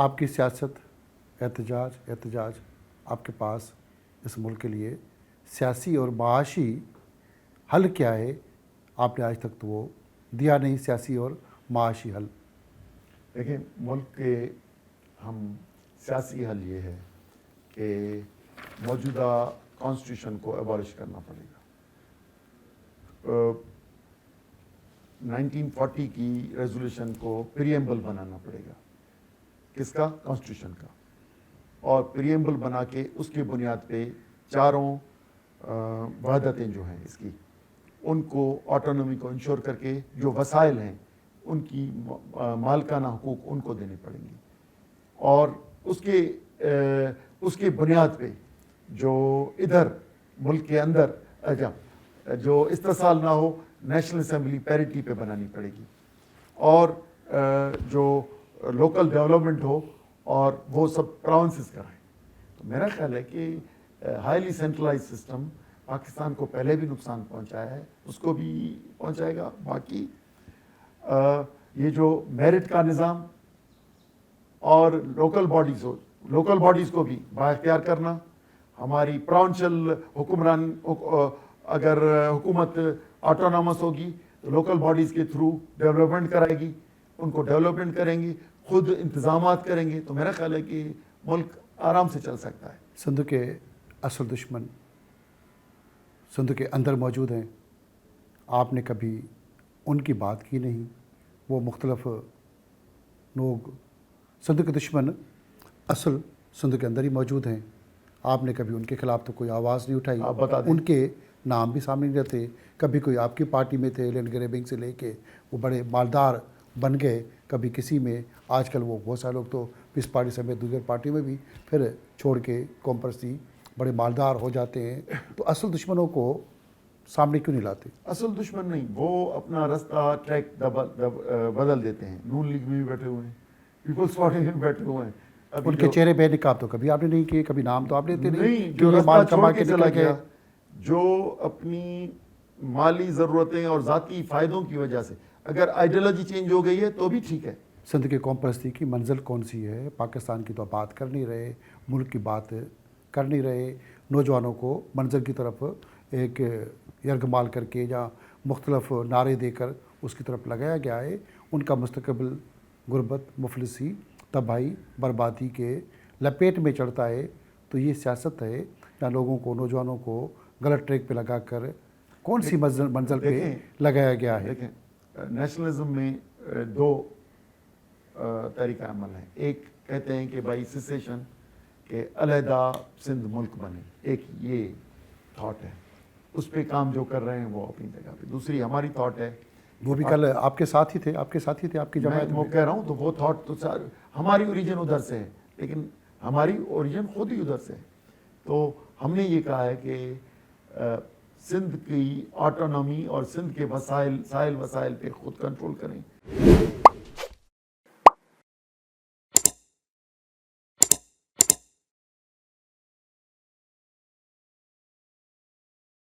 آپ کی سیاست احتجاج آپ کے پاس اس ملک کے لیے سیاسی اور معاشی حل کیا ہے؟ آپ نے آج تک تو وہ دیا نہیں سیاسی اور معاشی حل. دیکھیں ملک کے ہم سیاسی حل یہ ہے کہ موجودہ کانسٹیٹیوشن کو ایبالش کرنا پڑے گا. 1940 کی ریزولوشن کو پریمبل بنانا پڑے گا. کس کا؟ کانسٹیٹیوشن کا. اور پریمبل بنا کے اس کی بنیاد پہ چاروں وحدتیں جو ہیں اس کی ان کو آٹونومی کو انشور کر کے جو وسائل ہیں ان کی مالکانہ حقوق ان کو دینے پڑیں گے. اور اس کے بنیاد پہ جو ادھر ملک کے اندر جو استحصال نہ ہو نیشنل اسمبلی پیرٹی پہ بنانی پڑے گی. اور جو لوکل ڈیولپمنٹ ہو اور وہ سب پراونسز کرائیں. تو میرا خیال ہے کہ ہائیلی سینٹرلائز سسٹم پاکستان کو پہلے بھی نقصان پہنچایا ہے, اس کو بھی پہنچائے گا. باقی یہ جو میرٹ کا نظام اور لوکل باڈیز کو بھی بااختیار کرنا, ہماری پراونشل حکمران اگر حکومت آٹونامس ہوگی تو لوکل باڈیز کے تھرو ڈیولپمنٹ کرائے گی, ان کو ڈیولپمنٹ کریں گی, خود انتظامات کریں گے. تو میرا خیال ہے کہ ملک آرام سے چل سکتا ہے. سندھ کے اصل دشمن سندھ کے اندر موجود ہیں, آپ نے کبھی ان کی بات کی نہیں. وہ مختلف لوگ سندھ کے دشمن اصل سندھ کے اندر ہی موجود ہیں, آپ نے کبھی ان کے خلاف تو کوئی آواز نہیں اٹھائی. ان کے نام بھی سامنے نہیں رہتے. کبھی کوئی آپ کی پارٹی میں تھے, لینڈ گریبنگ سے لے کے وہ بڑے مالدار بن گئے, کبھی کسی میں. آج کل وہ بہت سارے لوگ تو اس پارٹی سمیت دوسرے پارٹی میں بھی پھر چھوڑ کے قوم پرستی بڑے مالدار ہو جاتے ہیں. تو اصل دشمنوں کو سامنے کیوں نہیں لاتے؟ اصل دشمن نہیں, وہ اپنا رستہ ٹریک بدل دیتے ہیں. نون لیگ میں بھی بیٹھے ہوئے ہیں, پیپلز پارٹی میں بیٹھے ہوئے ہیں. ان کے چہرے بے نقاب تو کبھی آپ نے نہیں کیے, کبھی نام تو آپ لیتے نہیں. جو رستہ چھوڑ کے چلا گیا, جو اپنی مالی ضرورتیں اور ذاتی فائدوں کی وجہ سے, اگر آئیڈیالوجی چینج ہو گئی ہے تو بھی ٹھیک ہے. سندھ کے قوم پرستی کی منزل کون سی ہے؟ پاکستان کی تو بات کر نہیں رہے, ملک کی بات کر نہیں رہے. نوجوانوں کو منزل کی طرف ایک یرغمال کر کے یا مختلف نعرے دے کر اس کی طرف لگایا گیا ہے. ان کا مستقبل غربت, مفلسی, تباہی, بربادی کے لپیٹ میں چڑھتا ہے. تو یہ سیاست ہے یا لوگوں کو, نوجوانوں کو غلط ٹریک پہ لگا کر کون سی منزل پہ لگایا گیا ہے؟ دیکھیں, نیشنلزم میں دو طریقہ عمل ہیں. ایک کہتے ہیں کہ بھائی سیسیشن, کہ علیحدہ سندھ ملک بنے. ایک یہ تھاٹ ہے, اس پہ کام جو کر رہے ہیں وہ اپنی جگہ پہ. دوسری ہماری تھاٹ ہے, وہ بھی کل آپ کے ساتھ ہی تھے, آپ کی جماعت میں کہہ رہا ہوں. تو وہ تھاٹ تو ہماری اوریجن ادھر سے ہے, لیکن ہماری اوریجن خود ہی ادھر سے ہے. تو ہم نے یہ کہا ہے کہ سندھ کی آٹونومی اور سندھ کے سائل وسائل پہ خود کنٹرول کریں.